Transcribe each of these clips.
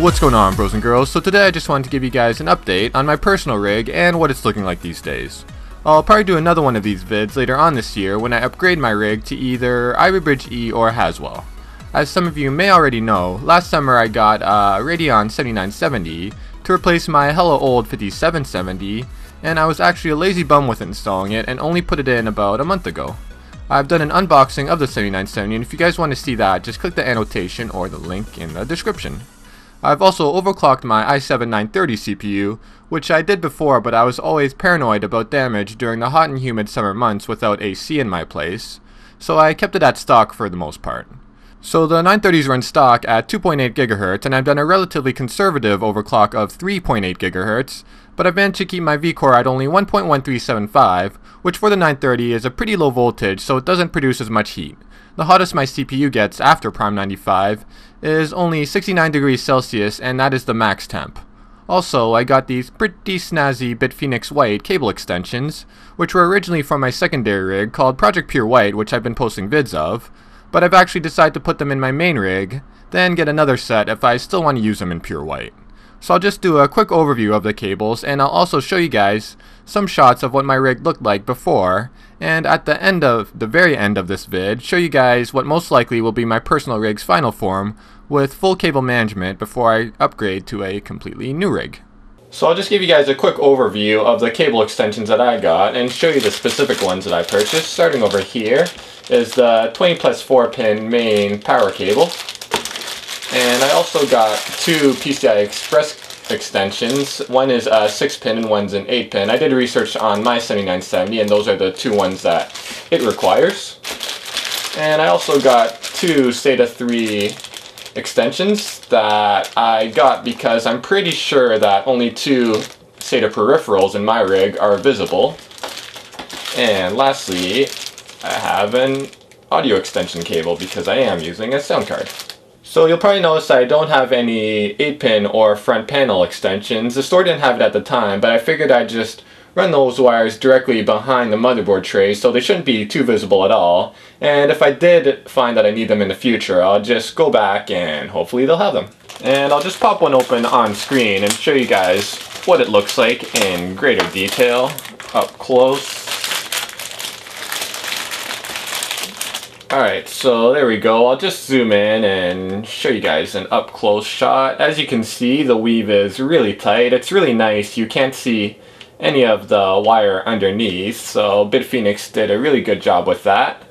What's going on, bros and girls? So today I just wanted to give you guys an update on my personal rig and what it's looking like these days. I'll probably do another one of these vids later on this year when I upgrade my rig to either Ivy Bridge E or Haswell. As some of you may already know, last summer I got a Radeon 7970 to replace my hella old 5770, and I was actually a lazy bum with installing it and only put it in about a month ago. I've done an unboxing of the 7970, and if you guys want to see that, just click the annotation or the link in the description. I've also overclocked my i7-930 CPU, which I did before, but I was always paranoid about damage during the hot and humid summer months without AC in my place, so I kept it at stock for the most part. So the 930s run stock at 2.8 GHz, and I've done a relatively conservative overclock of 3.8 GHz, but I've managed to keep my V-core at only 1.1375, which for the 930 is a pretty low voltage, so it doesn't produce as much heat. The hottest my CPU gets after Prime 95 is only 69 degrees Celsius, and that is the max temp. Also, I got these pretty snazzy BitFenix White cable extensions, which were originally from my secondary rig called Project Pure White, which I've been posting vids of, but I've actually decided to put them in my main rig, then get another set if I still want to use them in Pure White. So I'll just do a quick overview of the cables, and I'll also show you guys some shots of what my rig looked like before, and at the very end of this vid, show you guys what most likely will be my personal rig's final form with full cable management before I upgrade to a completely new rig. So I'll just give you guys a quick overview of the cable extensions that I got and show you the specific ones that I purchased. Starting over here is the 20+4 pin main power cable. And I also got two PCI Express extensions. One is a 6-pin and one's an 8-pin. I did research on my 7970, and those are the two ones that it requires. And I also got two SATA 3 extensions that I got because I'm pretty sure that only two SATA peripherals in my rig are visible. And lastly, I have an audio extension cable because I am using a sound card. So you'll probably notice I don't have any 8-pin or front panel extensions. The store didn't have it at the time, but I figured I'd just run those wires directly behind the motherboard tray, so they shouldn't be too visible at all. And if I did find that I need them in the future, I'll just go back and hopefully they'll have them. And I'll just pop one open on screen and show you guys what it looks like in greater detail, up close. Alright, so there we go. I'll just zoom in and show you guys an up close shot. As you can see, the weave is really tight. It's really nice. You can't see any of the wire underneath, so BitFenix did a really good job with that.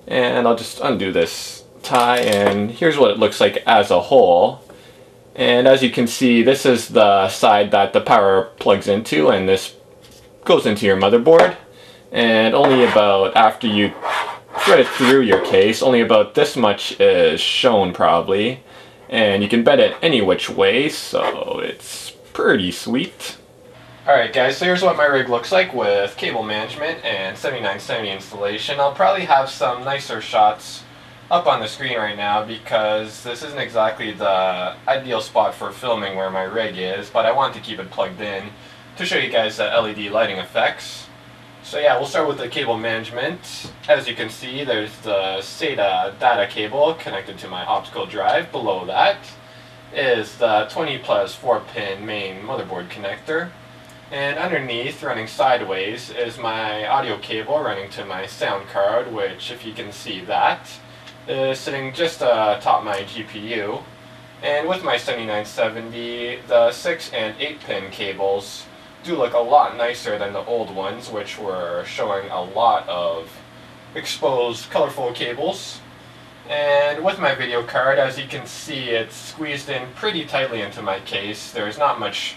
And I'll just undo this tie, and here's what it looks like as a whole. And as you can see, this is the side that the power plugs into, and this goes into your motherboard. And only about, after you thread it through your case, only about this much is shown probably. And you can bend it any which way, so it's pretty sweet. Alright guys, so here's what my rig looks like with cable management and 7970 installation. I'll probably have some nicer shots up on the screen right now because this isn't exactly the ideal spot for filming where my rig is, but I want to keep it plugged in to show you guys the LED lighting effects. So yeah, we'll start with the cable management. As you can see, there's the SATA data cable connected to my optical drive. Below that is the 20+4 pin main motherboard connector. And underneath, running sideways, is my audio cable running to my sound card, which, if you can see that, is sitting just atop my GPU. And with my 7970, the 6 and 8 pin cables do look a lot nicer than the old ones, which were showing a lot of exposed, colorful cables. And with my video card, as you can see, it's squeezed in pretty tightly into my case. There's not much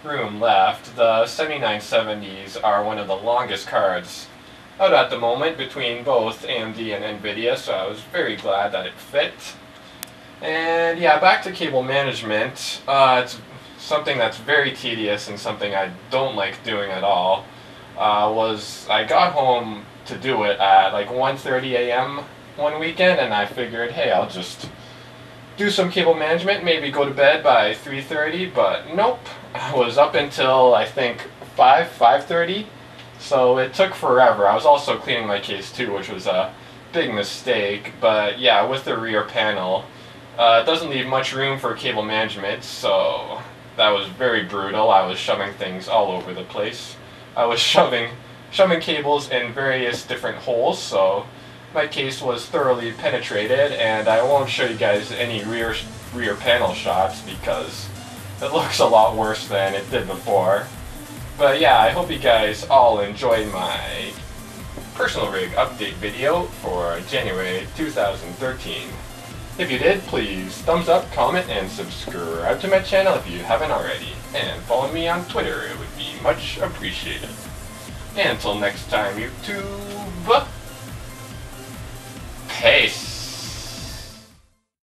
room left. The 7970s are one of the longest cards out at the moment between both AMD and NVIDIA, so I was very glad that it fit. And yeah, back to cable management. It's something that's very tedious and something I don't like doing at all. I got home to do it at like 1:30 a.m. one weekend, and I figured, hey, I'll just do some cable management, maybe go to bed by 3:30, but nope. I was up until I think 5:30, so it took forever. I was also cleaning my case too, which was a big mistake, but yeah, with the rear panel, It doesn't leave much room for cable management, so that was very brutal. I was shoving things all over the place. I was shoving cables in various different holes, so my case was thoroughly penetrated, and I won't show you guys any rear panel shots because it looks a lot worse than it did before. But yeah, I hope you guys all enjoyed my personal rig update video for January 2013. If you did, please thumbs up, comment, and subscribe to my channel if you haven't already. And follow me on Twitter, it would be much appreciated. And until next time, YouTube, peace.